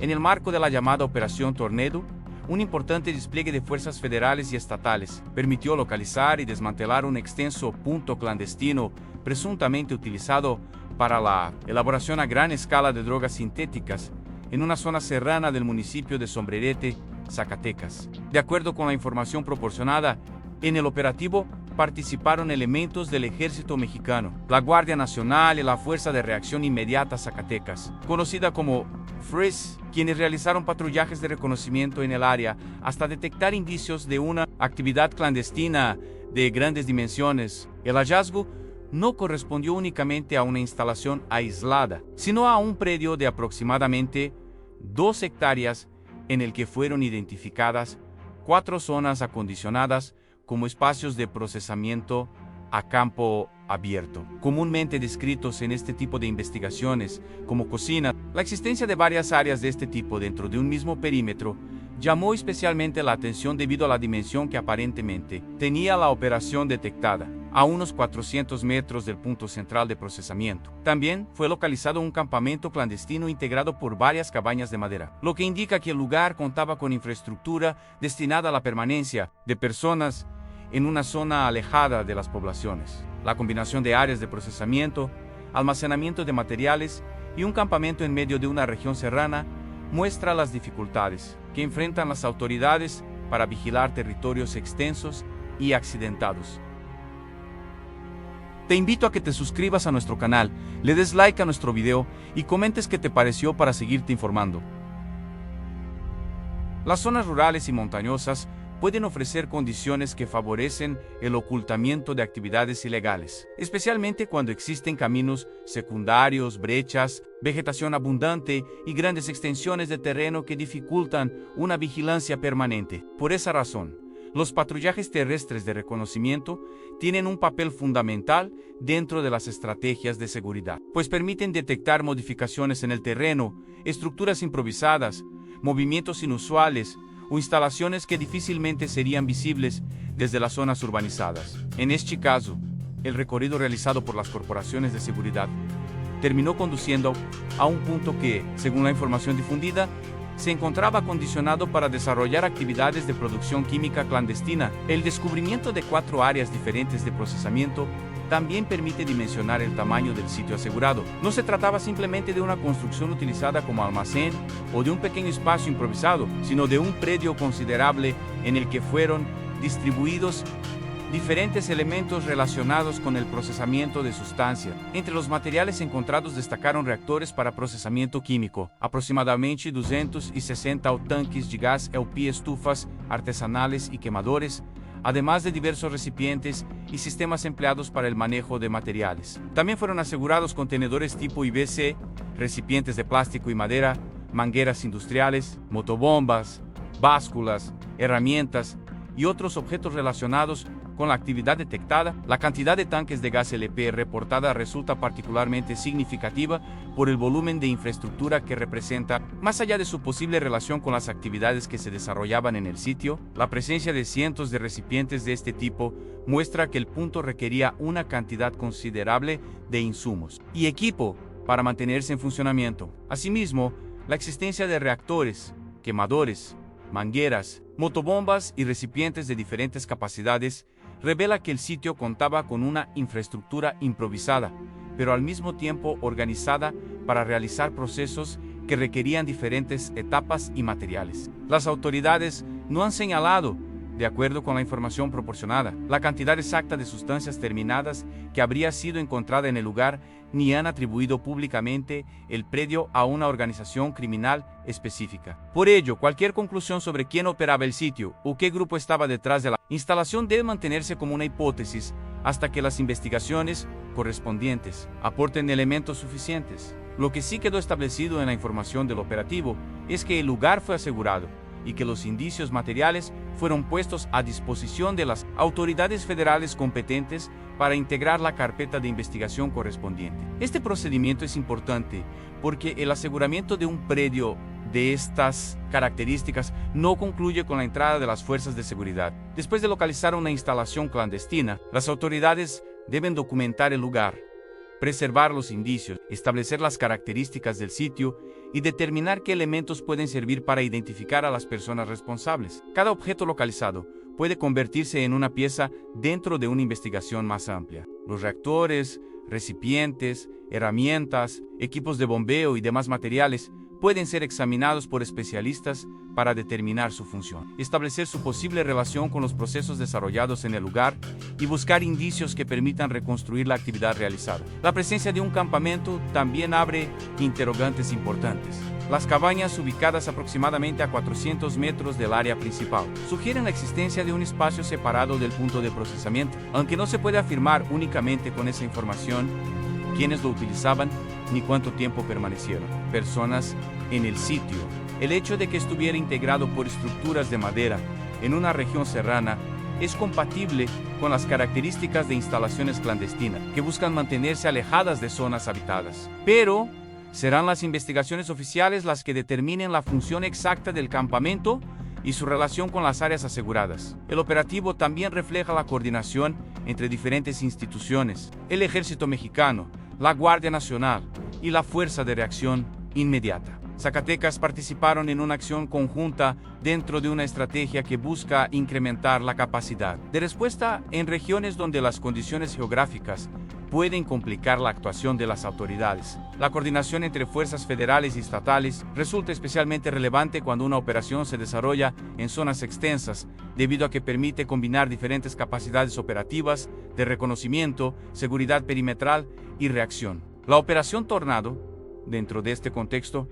En el marco de la llamada Operación Tornado, un importante despliegue de fuerzas federales y estatales permitió localizar y desmantelar un extenso punto clandestino presuntamente utilizado para la elaboración a gran escala de drogas sintéticas en una zona serrana del municipio de Sombrerete, Zacatecas. De acuerdo con la información proporcionada, en el operativo participaron elementos del Ejército Mexicano, la Guardia Nacional y la Fuerza de Reacción Inmediata Zacatecas, conocida como FRIS, quienes realizaron patrullajes de reconocimiento en el área hasta detectar indicios de una actividad clandestina de grandes dimensiones. El hallazgo no correspondió únicamente a una instalación aislada, sino a un predio de aproximadamente 2 hectáreas en el que fueron identificadas 4 zonas acondicionadas como espacios de procesamiento a campo abierto, comúnmente descritos en este tipo de investigaciones como cocina. La existencia de varias áreas de este tipo dentro de un mismo perímetro llamó especialmente la atención debido a la dimensión que aparentemente tenía la operación detectada, a unos 400 metros del punto central de procesamiento. También fue localizado un campamento clandestino integrado por varias cabañas de madera, lo que indica que el lugar contaba con infraestructura destinada a la permanencia de personas en una zona alejada de las poblaciones. La combinación de áreas de procesamiento, almacenamiento de materiales y un campamento en medio de una región serrana muestra las dificultades que enfrentan las autoridades para vigilar territorios extensos y accidentados. Te invito a que te suscribas a nuestro canal, le des like a nuestro video y comentes qué te pareció para seguirte informando. Las zonas rurales y montañosas pueden ofrecer condiciones que favorecen el ocultamiento de actividades ilegales, especialmente cuando existen caminos secundarios, brechas, vegetación abundante y grandes extensiones de terreno que dificultan una vigilancia permanente. Por esa razón, los patrullajes terrestres de reconocimiento tienen un papel fundamental dentro de las estrategias de seguridad, pues permiten detectar modificaciones en el terreno, estructuras improvisadas, movimientos inusuales o instalaciones que difícilmente serían visibles desde las zonas urbanizadas. En este caso, el recorrido realizado por las corporaciones de seguridad terminó conduciendo a un punto que, según la información difundida, se encontraba acondicionado para desarrollar actividades de producción química clandestina. El descubrimiento de 4 áreas diferentes de procesamiento también permite dimensionar el tamaño del sitio asegurado. No se trataba simplemente de una construcción utilizada como almacén o de un pequeño espacio improvisado, sino de un predio considerable en el que fueron distribuidos diferentes elementos relacionados con el procesamiento de sustancias. Entre los materiales encontrados destacaron reactores para procesamiento químico, aproximadamente 260 tanques de gas LP, estufas artesanales y quemadores, además de diversos recipientes y sistemas empleados para el manejo de materiales. También fueron asegurados contenedores tipo IBC, recipientes de plástico y madera, mangueras industriales, motobombas, básculas, herramientas y otros objetos relacionados con la actividad detectada. La cantidad de tanques de gas LP reportada resulta particularmente significativa por el volumen de infraestructura que representa. Más allá de su posible relación con las actividades que se desarrollaban en el sitio, la presencia de cientos de recipientes de este tipo muestra que el punto requería una cantidad considerable de insumos y equipo para mantenerse en funcionamiento. Asimismo, la existencia de reactores, quemadores, mangueras, motobombas y recipientes de diferentes capacidades revela que el sitio contaba con una infraestructura improvisada, pero al mismo tiempo organizada para realizar procesos que requerían diferentes etapas y materiales. Las autoridades no han señalado, de acuerdo con la información proporcionada, la cantidad exacta de sustancias terminadas que habría sido encontrada en el lugar, ni han atribuido públicamente el predio a una organización criminal específica. Por ello, cualquier conclusión sobre quién operaba el sitio o qué grupo estaba detrás de la instalación debe mantenerse como una hipótesis hasta que las investigaciones correspondientes aporten elementos suficientes. Lo que sí quedó establecido en la información del operativo es que el lugar fue asegurado y que los indicios materiales fueron puestos a disposición de las autoridades federales competentes para integrar la carpeta de investigación correspondiente. Este procedimiento es importante porque el aseguramiento de un predio de estas características no concluye con la entrada de las fuerzas de seguridad. Después de localizar una instalación clandestina, las autoridades deben documentar el lugar, preservar los indicios, establecer las características del sitio y determinar qué elementos pueden servir para identificar a las personas responsables. Cada objeto localizado puede convertirse en una pieza dentro de una investigación más amplia. Los reactores, recipientes, herramientas, equipos de bombeo y demás materiales pueden ser examinados por especialistas para determinar su función, establecer su posible relación con los procesos desarrollados en el lugar y buscar indicios que permitan reconstruir la actividad realizada. La presencia de un campamento también abre interrogantes importantes. Las cabañas, ubicadas aproximadamente a 400 metros del área principal, sugieren la existencia de un espacio separado del punto de procesamiento, aunque no se puede afirmar únicamente con esa información quiénes lo utilizaban ni cuánto tiempo permanecieron. Personas en el sitio. El hecho de que estuviera integrado por estructuras de madera en una región serrana es compatible con las características de instalaciones clandestinas, que buscan mantenerse alejadas de zonas habitadas. Pero serán las investigaciones oficiales las que determinen la función exacta del campamento y su relación con las áreas aseguradas. El operativo también refleja la coordinación entre diferentes instituciones, el Ejército Mexicano, la Guardia Nacional y la Fuerza de Reacción Inmediata. Zacatecas participaron en una acción conjunta dentro de una estrategia que busca incrementar la capacidad de respuesta en regiones donde las condiciones geográficas pueden complicar la actuación de las autoridades. La coordinación entre fuerzas federales y estatales resulta especialmente relevante cuando una operación se desarrolla en zonas extensas, debido a que permite combinar diferentes capacidades operativas de reconocimiento, seguridad perimetral y reacción. La Operación Tornado, dentro de este contexto,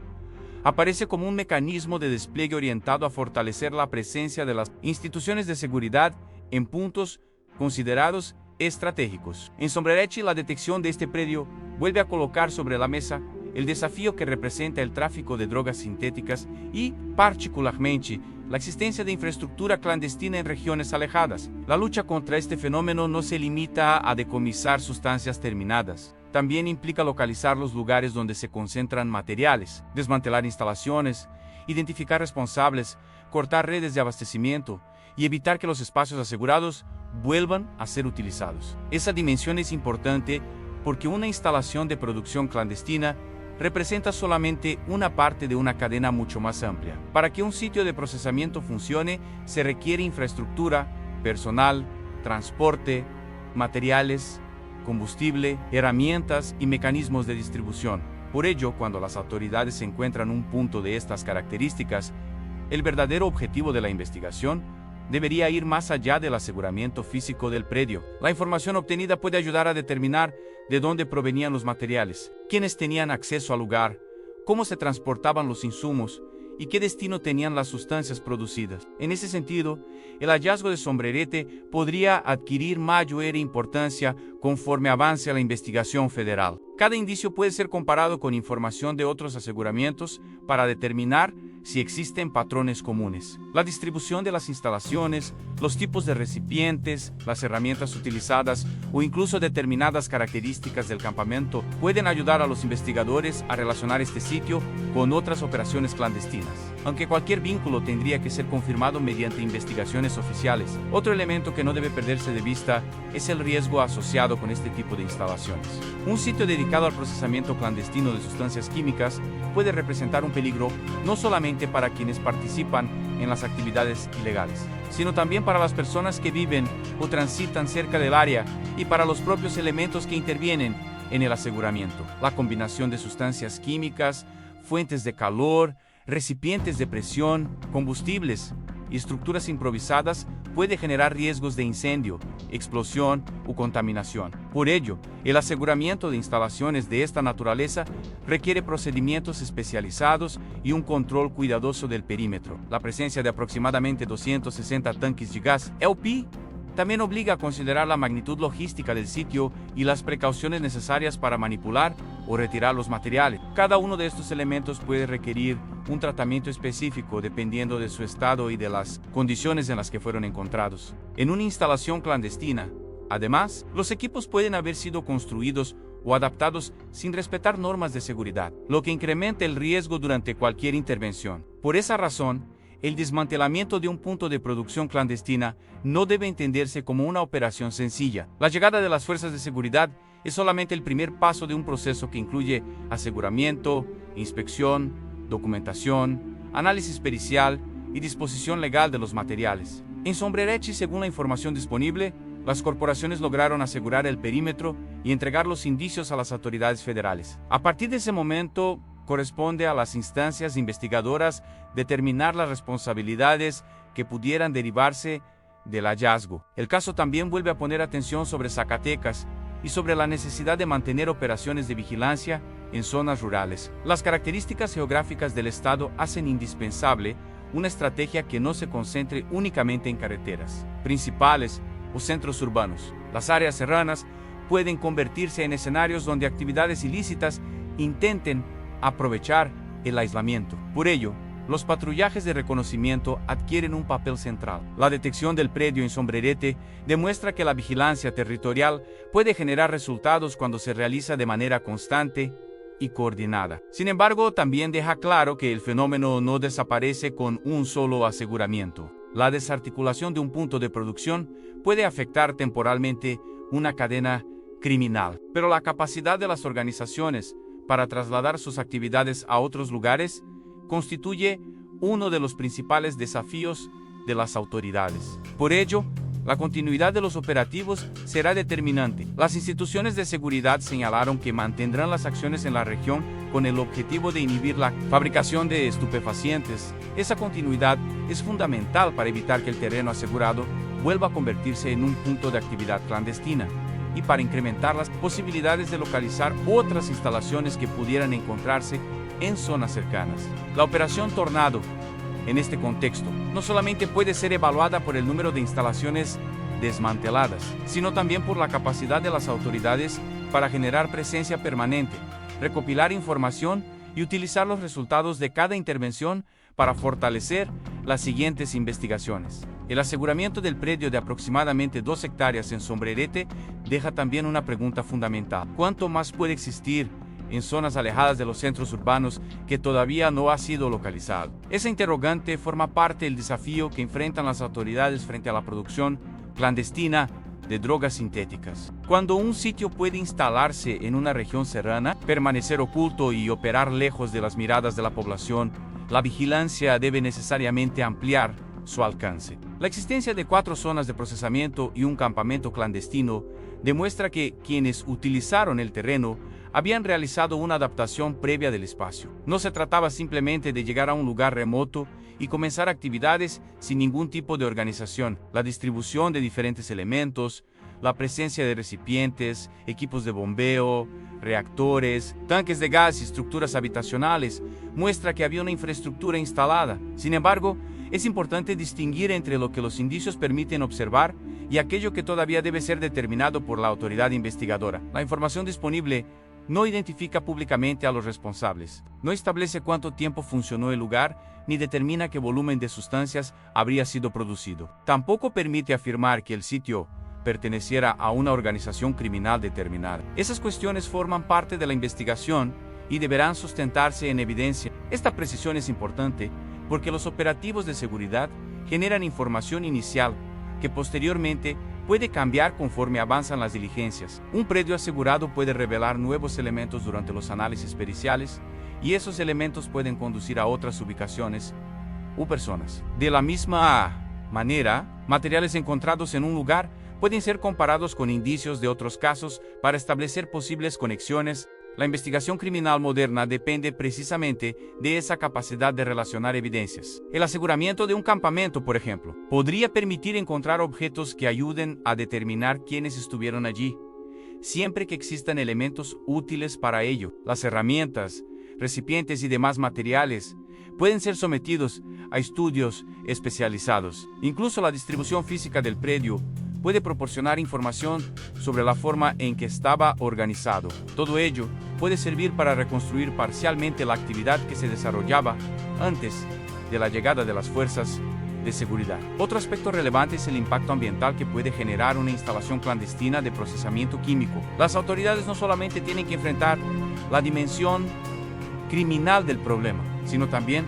aparece como un mecanismo de despliegue orientado a fortalecer la presencia de las instituciones de seguridad en puntos considerados estratégicos. En Sombrerete, la detección de este predio vuelve a colocar sobre la mesa el desafío que representa el tráfico de drogas sintéticas y, particularmente, la existencia de infraestructura clandestina en regiones alejadas. La lucha contra este fenómeno no se limita a decomisar sustancias terminadas. También implica localizar los lugares donde se concentran materiales, desmantelar instalaciones, identificar responsables, cortar redes de abastecimiento y evitar que los espacios asegurados vuelvan a ser utilizados. Esa dimensión es importante porque una instalación de producción clandestina representa solamente una parte de una cadena mucho más amplia. Para que un sitio de procesamiento funcione, se requiere infraestructura, personal, transporte, materiales, combustible, herramientas y mecanismos de distribución. Por ello, cuando las autoridades encuentran un punto de estas características, el verdadero objetivo de la investigación debería ir más allá del aseguramiento físico del predio. La información obtenida puede ayudar a determinar de dónde provenían los materiales, quiénes tenían acceso al lugar, cómo se transportaban los insumos y qué destino tenían las sustancias producidas. En ese sentido, el hallazgo de Sombrerete podría adquirir mayor importancia conforme avance la investigación federal. Cada indicio puede ser comparado con información de otros aseguramientos para determinar si existen patrones comunes. La distribución de las instalaciones, los tipos de recipientes, las herramientas utilizadas o incluso determinadas características del campamento pueden ayudar a los investigadores a relacionar este sitio con otras operaciones clandestinas. Aunque cualquier vínculo tendría que ser confirmado mediante investigaciones oficiales, otro elemento que no debe perderse de vista es el riesgo asociado con este tipo de instalaciones. Un sitio dedicado al procesamiento clandestino de sustancias químicas puede representar un peligro no solamente para quienes participan en las actividades ilegales, sino también para las personas que viven o transitan cerca del área y para los propios elementos que intervienen en el aseguramiento. La combinación de sustancias químicas, fuentes de calor, recipientes de presión, combustibles y estructuras improvisadas puede generar riesgos de incendio, explosión o contaminación. Por ello, el aseguramiento de instalaciones de esta naturaleza requiere procedimientos especializados y un control cuidadoso del perímetro. La presencia de aproximadamente 260 tanques de gas LP también obliga a considerar la magnitud logística del sitio y las precauciones necesarias para manipular o retirar los materiales. Cada uno de estos elementos puede requerir un tratamiento específico dependiendo de su estado y de las condiciones en las que fueron encontrados. En una instalación clandestina, además, los equipos pueden haber sido construidos o adaptados sin respetar normas de seguridad, lo que incrementa el riesgo durante cualquier intervención. Por esa razón, el desmantelamiento de un punto de producción clandestina no debe entenderse como una operación sencilla. La llegada de las fuerzas de seguridad es solamente el primer paso de un proceso que incluye aseguramiento, inspección, documentación, análisis pericial y disposición legal de los materiales. En Sombrerete, según la información disponible, las corporaciones lograron asegurar el perímetro y entregar los indicios a las autoridades federales. A partir de ese momento, corresponde a las instancias investigadoras determinar las responsabilidades que pudieran derivarse del hallazgo. El caso también vuelve a poner atención sobre Zacatecas y sobre la necesidad de mantener operaciones de vigilancia en zonas rurales. Las características geográficas del estado hacen indispensable una estrategia que no se concentre únicamente en carreteras principales o centros urbanos. Las áreas serranas pueden convertirse en escenarios donde actividades ilícitas intenten aprovechar el aislamiento. Por ello, los patrullajes de reconocimiento adquieren un papel central. La detección del predio en Sombrerete demuestra que la vigilancia territorial puede generar resultados cuando se realiza de manera constante y coordinada. Sin embargo, también deja claro que el fenómeno no desaparece con un solo aseguramiento. La desarticulación de un punto de producción puede afectar temporalmente una cadena criminal, pero la capacidad de las organizaciones para trasladar sus actividades a otros lugares constituye uno de los principales desafíos de las autoridades. Por ello, la continuidad de los operativos será determinante. Las instituciones de seguridad señalaron que mantendrán las acciones en la región con el objetivo de inhibir la fabricación de estupefacientes. Esa continuidad es fundamental para evitar que el terreno asegurado vuelva a convertirse en un punto de actividad clandestina y para incrementar las posibilidades de localizar otras instalaciones que pudieran encontrarse en zonas cercanas. La operación Tornado, en este contexto, no solamente puede ser evaluada por el número de instalaciones desmanteladas, sino también por la capacidad de las autoridades para generar presencia permanente, recopilar información y utilizar los resultados de cada intervención para fortalecer las siguientes investigaciones. El aseguramiento del predio de aproximadamente 2 hectáreas en Sombrerete deja también una pregunta fundamental. ¿Cuánto más puede existir en zonas alejadas de los centros urbanos que todavía no ha sido localizado? Esa interrogante forma parte del desafío que enfrentan las autoridades frente a la producción clandestina de drogas sintéticas. Cuando un sitio puede instalarse en una región serrana, permanecer oculto y operar lejos de las miradas de la población, la vigilancia debe necesariamente ampliar su alcance. La existencia de 4 zonas de procesamiento y un campamento clandestino demuestra que quienes utilizaron el terreno habían realizado una adaptación previa del espacio. No se trataba simplemente de llegar a un lugar remoto y comenzar actividades sin ningún tipo de organización. La distribución de diferentes elementos, la presencia de recipientes, equipos de bombeo, reactores, tanques de gas y estructuras habitacionales muestra que había una infraestructura instalada. Sin embargo, es importante distinguir entre lo que los indicios permiten observar y aquello que todavía debe ser determinado por la autoridad investigadora. La información disponible no identifica públicamente a los responsables, no establece cuánto tiempo funcionó el lugar, ni determina qué volumen de sustancias habría sido producido. Tampoco permite afirmar que el sitio perteneciera a una organización criminal determinada. Esas cuestiones forman parte de la investigación y deberán sustentarse en evidencia. Esta precisión es importante porque los operativos de seguridad generan información inicial que posteriormente puede cambiar conforme avanzan las diligencias. Un predio asegurado puede revelar nuevos elementos durante los análisis periciales y esos elementos pueden conducir a otras ubicaciones u personas. De la misma manera, materiales encontrados en un lugar pueden ser comparados con indicios de otros casos para establecer posibles conexiones. La investigación criminal moderna depende precisamente de esa capacidad de relacionar evidencias. El aseguramiento de un campamento, por ejemplo, podría permitir encontrar objetos que ayuden a determinar quiénes estuvieron allí, siempre que existan elementos útiles para ello. Las herramientas, recipientes y demás materiales pueden ser sometidos a estudios especializados. Incluso la distribución física del predio puede proporcionar información sobre la forma en que estaba organizado. Todo ello puede servir para reconstruir parcialmente la actividad que se desarrollaba antes de la llegada de las fuerzas de seguridad. Otro aspecto relevante es el impacto ambiental que puede generar una instalación clandestina de procesamiento químico. Las autoridades no solamente tienen que enfrentar la dimensión criminal del problema, sino también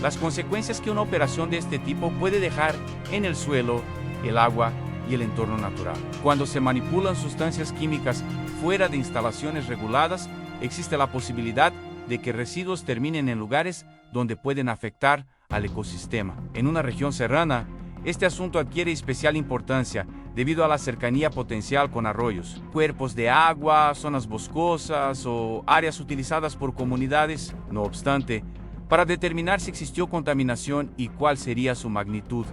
las consecuencias que una operación de este tipo puede dejar en el suelo, el agua y el entorno natural. Cuando se manipulan sustancias químicas fuera de instalaciones reguladas, existe la posibilidad de que residuos terminen en lugares donde pueden afectar al ecosistema. En una región serrana, este asunto adquiere especial importancia debido a la cercanía potencial con arroyos, cuerpos de agua, zonas boscosas o áreas utilizadas por comunidades. No obstante, para determinar si existió contaminación y cuál sería su magnitud,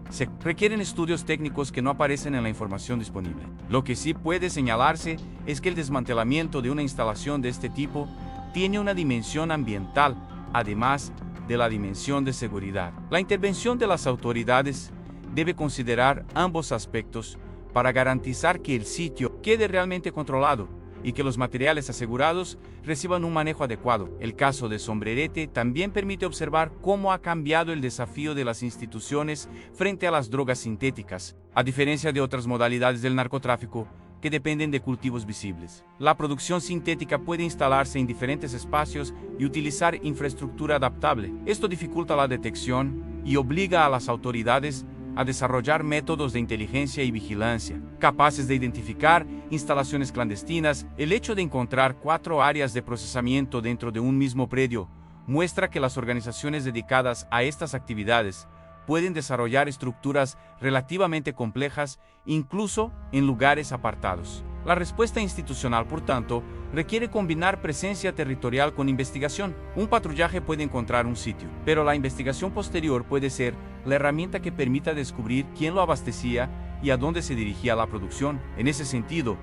se requieren estudios técnicos que no aparecen en la información disponible. Lo que sí puede señalarse es que el desmantelamiento de una instalación de este tipo tiene una dimensión ambiental, además de la dimensión de seguridad. La intervención de las autoridades debe considerar ambos aspectos para garantizar que el sitio quede realmente controlado y que los materiales asegurados reciban un manejo adecuado. El caso de Sombrerete también permite observar cómo ha cambiado el desafío de las instituciones frente a las drogas sintéticas, a diferencia de otras modalidades del narcotráfico que dependen de cultivos visibles. La producción sintética puede instalarse en diferentes espacios y utilizar infraestructura adaptable. Esto dificulta la detección y obliga a las autoridades a desarrollar métodos de inteligencia y vigilancia, capaces de identificar instalaciones clandestinas. El hecho de encontrar 4 áreas de procesamiento dentro de un mismo predio muestra que las organizaciones dedicadas a estas actividades pueden desarrollar estructuras relativamente complejas, incluso en lugares apartados. La respuesta institucional, por tanto, requiere combinar presencia territorial con investigación. Un patrullaje puede encontrar un sitio, pero la investigación posterior puede ser la herramienta que permita descubrir quién lo abastecía y a dónde se dirigía la producción. En ese sentido,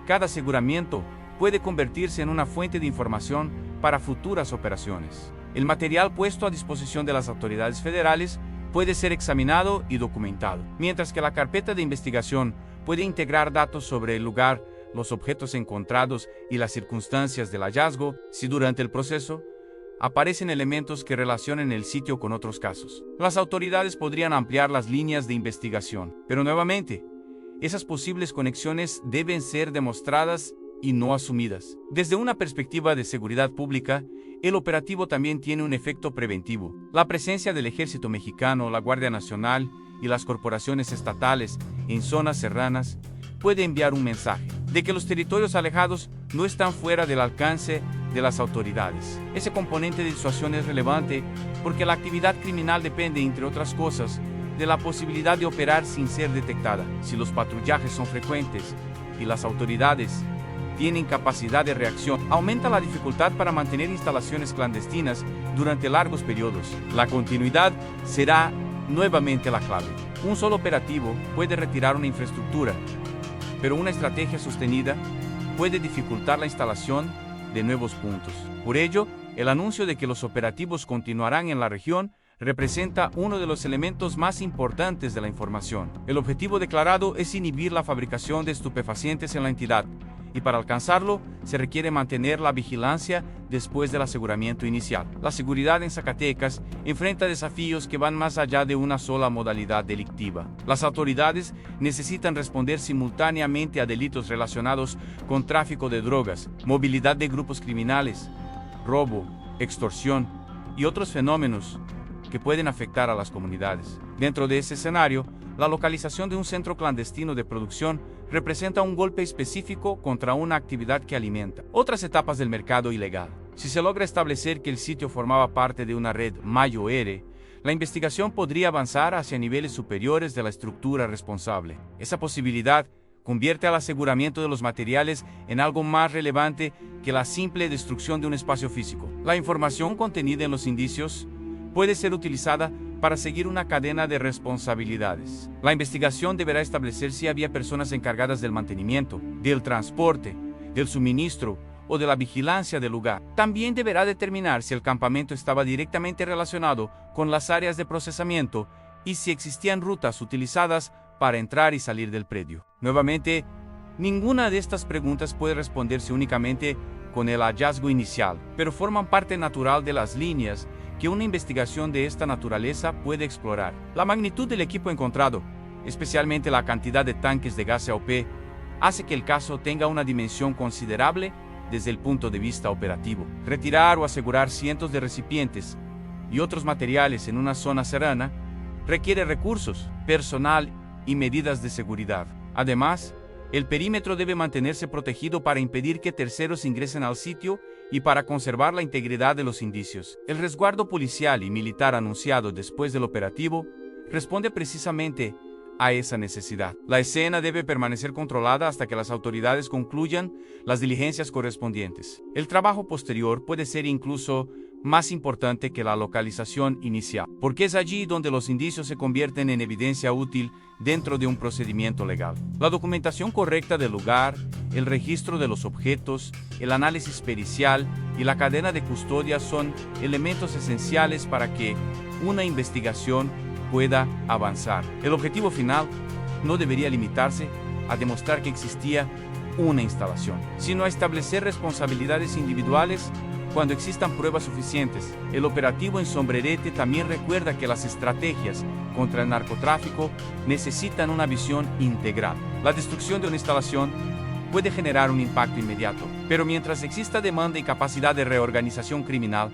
cada aseguramiento puede convertirse en una fuente de información para futuras operaciones. El material puesto a disposición de las autoridades federales puede ser examinado y documentado, mientras que la carpeta de investigación puede integrar datos sobre el lugar, los objetos encontrados y las circunstancias del hallazgo. Si durante el proceso aparecen elementos que relacionen el sitio con otros casos, las autoridades podrían ampliar las líneas de investigación. Pero nuevamente, esas posibles conexiones deben ser demostradas y no asumidas. Desde una perspectiva de seguridad pública, el operativo también tiene un efecto preventivo. La presencia del Ejército Mexicano, la Guardia Nacional y las corporaciones estatales en zonas serranas puede enviar un mensaje de que los territorios alejados no están fuera del alcance de las autoridades. Ese componente de disuasión es relevante porque la actividad criminal depende, entre otras cosas, de la posibilidad de operar sin ser detectada. Si los patrullajes son frecuentes y las autoridades tienen capacidad de reacción, aumenta la dificultad para mantener instalaciones clandestinas durante largos periodos. La continuidad será nuevamente la clave. Un solo operativo puede retirar una infraestructura, pero una estrategia sostenida puede dificultar la instalación de nuevos puntos. Por ello, el anuncio de que los operativos continuarán en la región representa uno de los elementos más importantes de la información. El objetivo declarado es inhibir la fabricación de estupefacientes en la entidad, y para alcanzarlo se requiere mantener la vigilancia después del aseguramiento inicial. La seguridad en Zacatecas enfrenta desafíos que van más allá de una sola modalidad delictiva. Las autoridades necesitan responder simultáneamente a delitos relacionados con tráfico de drogas, movilidad de grupos criminales, robo, extorsión y otros fenómenos que pueden afectar a las comunidades. Dentro de ese escenario, la localización de un centro clandestino de producción representa un golpe específico contra una actividad que alimenta otras etapas del mercado ilegal. Si se logra establecer que el sitio formaba parte de una red Mayo-R, la investigación podría avanzar hacia niveles superiores de la estructura responsable. Esa posibilidad convierte al aseguramiento de los materiales en algo más relevante que la simple destrucción de un espacio físico. La información contenida en los indicios puede ser utilizada para seguir una cadena de responsabilidades. La investigación deberá establecer si había personas encargadas del mantenimiento, del transporte, del suministro o de la vigilancia del lugar. También deberá determinar si el campamento estaba directamente relacionado con las áreas de procesamiento y si existían rutas utilizadas para entrar y salir del predio. Nuevamente, ninguna de estas preguntas puede responderse únicamente con el hallazgo inicial, pero forman parte natural de las líneas que una investigación de esta naturaleza puede explorar. La magnitud del equipo encontrado, especialmente la cantidad de tanques de gas AOP, hace que el caso tenga una dimensión considerable desde el punto de vista operativo. Retirar o asegurar cientos de recipientes y otros materiales en una zona serrana requiere recursos, personal y medidas de seguridad. Además, El perímetro debe mantenerse protegido para impedir que terceros ingresen al sitio y para conservar la integridad de los indicios. El resguardo policial y militar anunciado después del operativo responde precisamente a esa necesidad. La escena debe permanecer controlada hasta que las autoridades concluyan las diligencias correspondientes. El trabajo posterior puede ser incluso más importante que la localización inicial, porque es allí donde los indicios se convierten en evidencia útil dentro de un procedimiento legal. La documentación correcta del lugar, el registro de los objetos, el análisis pericial y la cadena de custodia son elementos esenciales para que una investigación pueda avanzar. El objetivo final no debería limitarse a demostrar que existía una instalación, sino a establecer responsabilidades individuales cuando existan pruebas suficientes. El operativo en Sombrerete también recuerda que las estrategias contra el narcotráfico necesitan una visión integral. La destrucción de una instalación puede generar un impacto inmediato, pero mientras exista demanda y capacidad de reorganización criminal,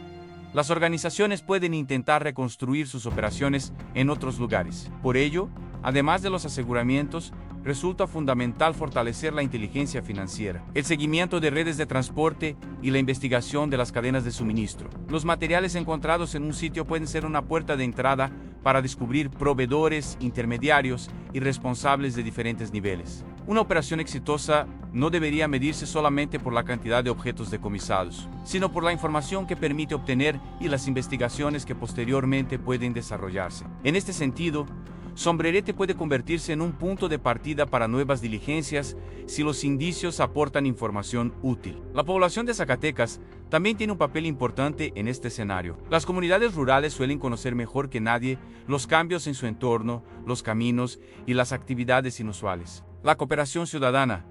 las organizaciones pueden intentar reconstruir sus operaciones en otros lugares. Por ello, además de los aseguramientos, resulta fundamental fortalecer la inteligencia financiera, el seguimiento de redes de transporte y la investigación de las cadenas de suministro. Los materiales encontrados en un sitio pueden ser una puerta de entrada para descubrir proveedores, intermediarios y responsables de diferentes niveles. Una operación exitosa no debería medirse solamente por la cantidad de objetos decomisados, sino por la información que permite obtener y las investigaciones que posteriormente pueden desarrollarse. En este sentido, Sombrerete puede convertirse en un punto de partida para nuevas diligencias si los indicios aportan información útil. La población de Zacatecas también tiene un papel importante en este escenario. Las comunidades rurales suelen conocer mejor que nadie los cambios en su entorno, los caminos y las actividades inusuales. La cooperación ciudadana,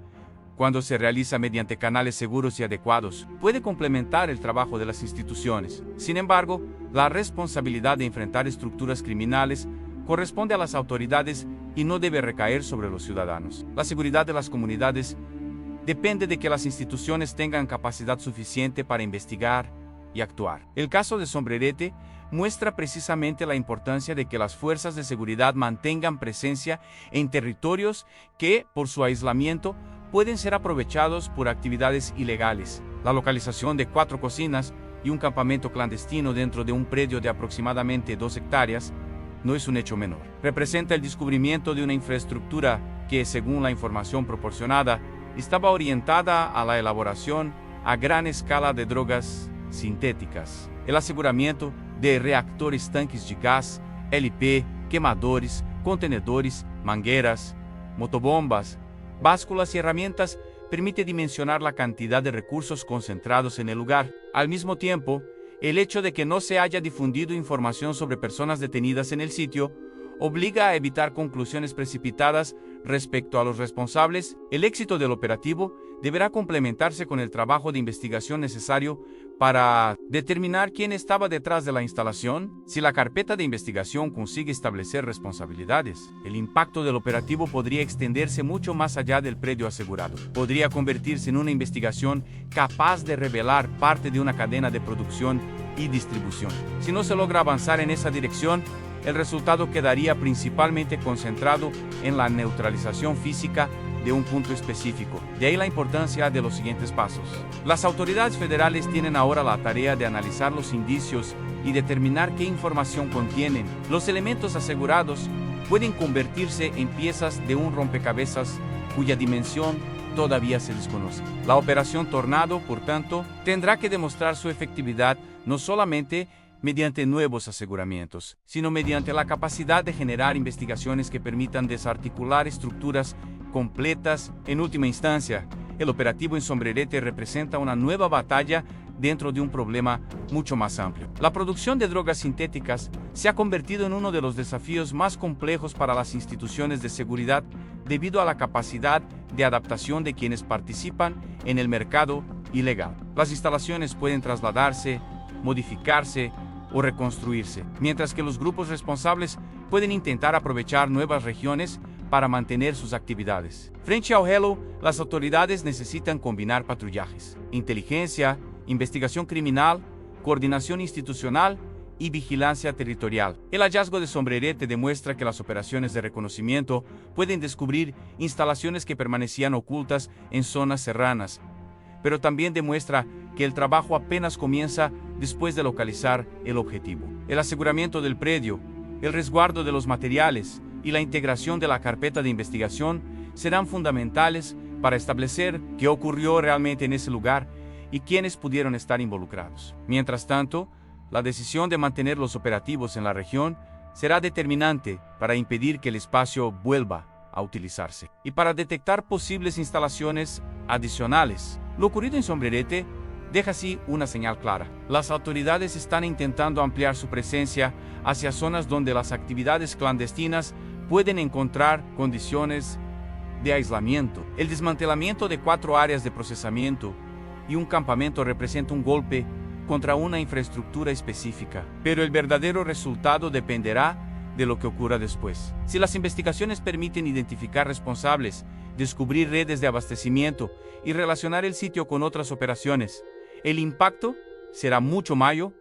cuando se realiza mediante canales seguros y adecuados, puede complementar el trabajo de las instituciones. Sin embargo, la responsabilidad de enfrentar estructuras criminales corresponde a las autoridades y no debe recaer sobre los ciudadanos. La seguridad de las comunidades depende de que las instituciones tengan capacidad suficiente para investigar y actuar. El caso de Sombrerete muestra precisamente la importancia de que las fuerzas de seguridad mantengan presencia en territorios que, por su aislamiento, pueden ser aprovechados por actividades ilegales. La localización de 4 cocinas y un campamento clandestino dentro de un predio de aproximadamente 2 hectáreas no es un hecho menor. Representa el descubrimiento de una infraestructura que, según la información proporcionada, estaba orientada a la elaboración a gran escala de drogas sintéticas. El aseguramiento de reactores tanques de gas, LP, quemadores, contenedores, mangueras, motobombas, básculas y herramientas permite dimensionar la cantidad de recursos concentrados en el lugar. Al mismo tiempo, el hecho de que no se haya difundido información sobre personas detenidas en el sitio obliga a evitar conclusiones precipitadas respecto a los responsables. El éxito del operativo deberá complementarse con el trabajo de investigación necesario para determinar quién estaba detrás de la instalación. Si la carpeta de investigación consigue establecer responsabilidades, el impacto del operativo podría extenderse mucho más allá del predio asegurado. Podría convertirse en una investigación capaz de revelar parte de una cadena de producción y distribución. Si no se logra avanzar en esa dirección, el resultado quedaría principalmente concentrado en la neutralización física de un punto específico. De ahí la importancia de los siguientes pasos. Las autoridades federales tienen ahora la tarea de analizar los indicios y determinar qué información contienen. Los elementos asegurados pueden convertirse en piezas de un rompecabezas cuya dimensión todavía se desconoce. La operación Tornado, por tanto, tendrá que demostrar su efectividad no solamente mediante nuevos aseguramientos, sino mediante la capacidad de generar investigaciones que permitan desarticular estructuras completas. En última instancia, el operativo en Sombrerete representa una nueva batalla dentro de un problema mucho más amplio. La producción de drogas sintéticas se ha convertido en uno de los desafíos más complejos para las instituciones de seguridad debido a la capacidad de adaptación de quienes participan en el mercado ilegal. Las instalaciones pueden trasladarse, modificarse o reconstruirse, mientras que los grupos responsables pueden intentar aprovechar nuevas regiones para mantener sus actividades. Frente ao Hello, las autoridades necesitan combinar patrullajes, inteligencia, investigación criminal, coordinación institucional y vigilancia territorial. El hallazgo de Sombrerete demuestra que las operaciones de reconocimiento pueden descubrir instalaciones que permanecían ocultas en zonas serranas, pero también demuestra que el trabajo apenas comienza después de localizar el objetivo. El aseguramiento del predio, el resguardo de los materiales y la integración de la carpeta de investigación serán fundamentales para establecer qué ocurrió realmente en ese lugar y quiénes pudieron estar involucrados. Mientras tanto, la decisión de mantener los operativos en la región será determinante para impedir que el espacio vuelva a utilizarse y para detectar posibles instalaciones adicionales. Lo ocurrido en Sombrerete deja así una señal clara. Las autoridades están intentando ampliar su presencia hacia zonas donde las actividades clandestinas pueden encontrar condiciones de aislamiento. El desmantelamiento de 4 áreas de procesamiento y un campamento representa un golpe contra una infraestructura específica, pero el verdadero resultado dependerá de lo que ocurra después. Si las investigaciones permiten identificar responsables, descubrir redes de abastecimiento y relacionar el sitio con otras operaciones, el impacto será mucho mayor.